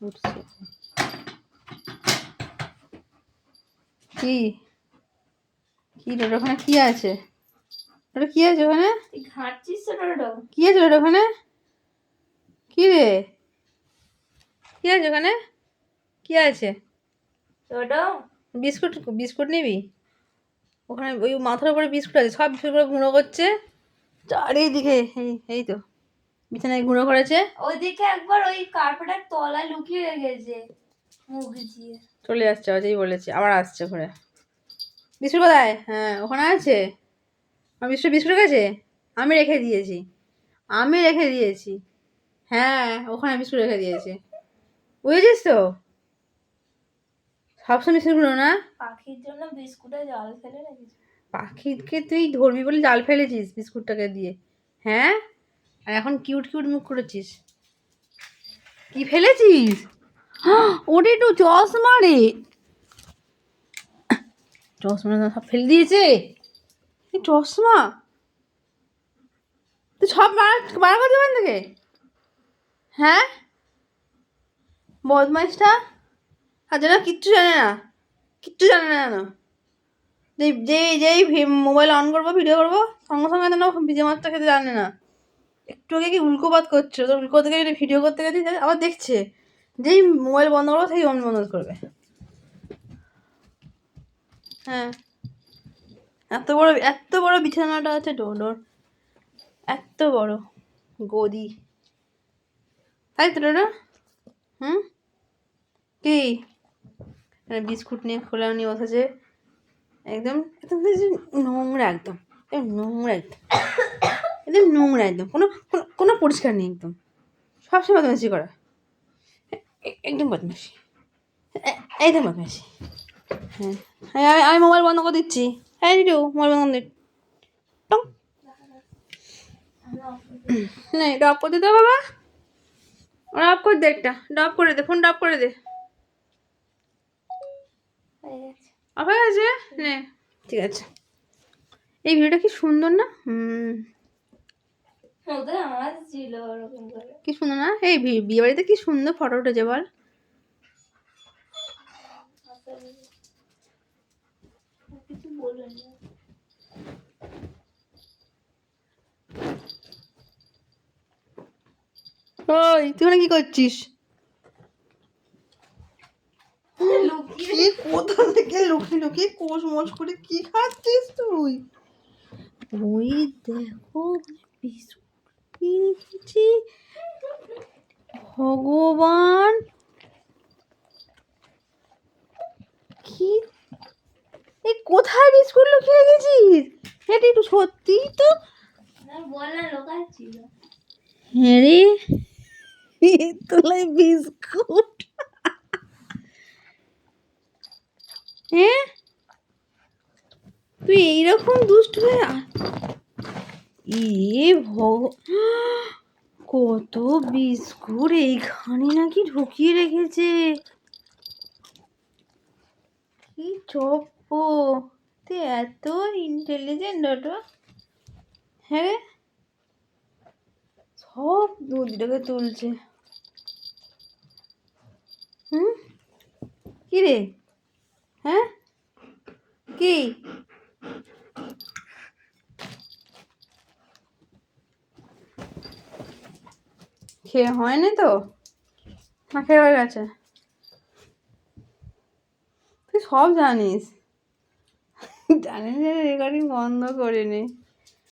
উঠছে কি কি রে ওখানে কি আছে? ওটা কি আছে ওখানে? ঘাঁটছিস ওটা? কি আছে ওটা ওখানে? কি রে কি আছে ওখানে? কি আছে? ওটা বিস্কুট বিস্কুট নিবি? ওখানে ওই মাথার উপরে বিস্কুট আছে, সব বিস্কুটগুলো গুঁড়ো করছে চারিদিকে। এই এই তো বিছানায় গুঁড়ো করেছে। ওইদিকে একবার ওই কার্পেটের তলায় লুকিয়ে রেখেছে মুখ দিয়ে। চলে যাচ্ছে, অজয় বলেছে আবার আসছে ঘুরে। বিস্কুট কোথায়? হ্যাঁ ওখানে আছে। আমার বিস্কুট বিস্কুট গেছে, আমি রেখে দিয়েছি, আমি রেখে দিয়েছি। হ্যাঁ ওখানে বিস্কুট রেখে দিয়েছি, বুঝেছিস তো? সবসময় বিস্কুটগুলো না, পাখির জন্য বিস্কুটে জল ফেলে রেখেছে। পাখিকে তুই ধরবি বলে জাল ফেলেছিস বিস্কুটটাকে দিয়ে। হ্যাঁ আর এখন কিউট কিউট মুখ করেছিস। কি ফেলেছিস? ওটা একটু চশমা রে, চশমা সব ফেলে দিয়েছে। এই চশমা তুই সব বার করতে পারেন থেকে। হ্যাঁ বদমাইশটা, আর যেন কিচ্ছু জানে না, কিচ্ছু জানে না যেন। যেই যেই যেই মোবাইল অন করবো ভিডিও করবো সঙ্গে সঙ্গে যেন ভিজে মাছটা খেতে জানে না। একটু আগে কি উল্কোপাত করছে, তো উল্কো থেকে যদি ভিডিও করতে গেছি আবার দেখছে, যেই মোবাইল বন্ধ করবো সেই অন বন্ধ করবে। হ্যাঁ এত বড় বিছানাটা আছে, ডোর এত বড় গদি, তাই তো ডোডো? হুম কি বিস্কুট নিয়ে খোলা নিয়ে বসেছে, একদম একদম নোংরা, একদম নোংরা, একদম একদম নোংরা, একদম কোনো কোনো পরিষ্কার নেই, একদম সবসময় বদমাইশি করা, একদম বদমাইশি, একদম বদমাইশি। হ্যাঁ আমি মোবাইল বন্ধ করে দিচ্ছি। হ্যাঁ দিদু মোবাইল বন্ধ করে টং। না এটা অফ করে দিতে বাবা, ওরা অফ করে দে, একটা ডপ করে দে, ফোনটা অফ করে দে। অফ হয়ে গেছে, নে ঠিক আছে। এই ভিডিওটা কি সুন্দর না? ওদের আওয়াজ ছিল ওরকম করে। কি সুন্দর না? এই বিয়ে বাড়িতে কি সুন্দর ফটো উঠেছে বল। কিছু বলবেন না। ওই তুই ওখানে কি করছিস? কি কোথা থেকে লুকিয়ে লুকিয়ে কোষ মোষ করে কি খাচ্ছিস তুই? ওই দেখো বিস্কুট নিয়ে রেখেছি, ভগবান কি, এই কোথায় বিস্কুট লুকিয়ে রেখেছিস? এটা একটু সত্যি তো। বললাম লোকাচ্ছিল। হ্যাঁ রে তোলাই বিস্কুট, হ্যাঁ তুই এইরকম দুষ্ট হয়ে কত বিস্কুট এইখানে নাকি ঢুকিয়ে রেখেছে। কি চপ্প, তুই এত ইন্টেলিজেন্ট ওটা। হ্যাঁ সব দুধটাকে তুলছে। হুম কি রে? হ্যাঁ কি খেয়ে হয়নি তো না? খেয়ে হয়ে গেছে? তুই সব জানিস, জানিস রেকর্ডিং বন্ধ করে নে।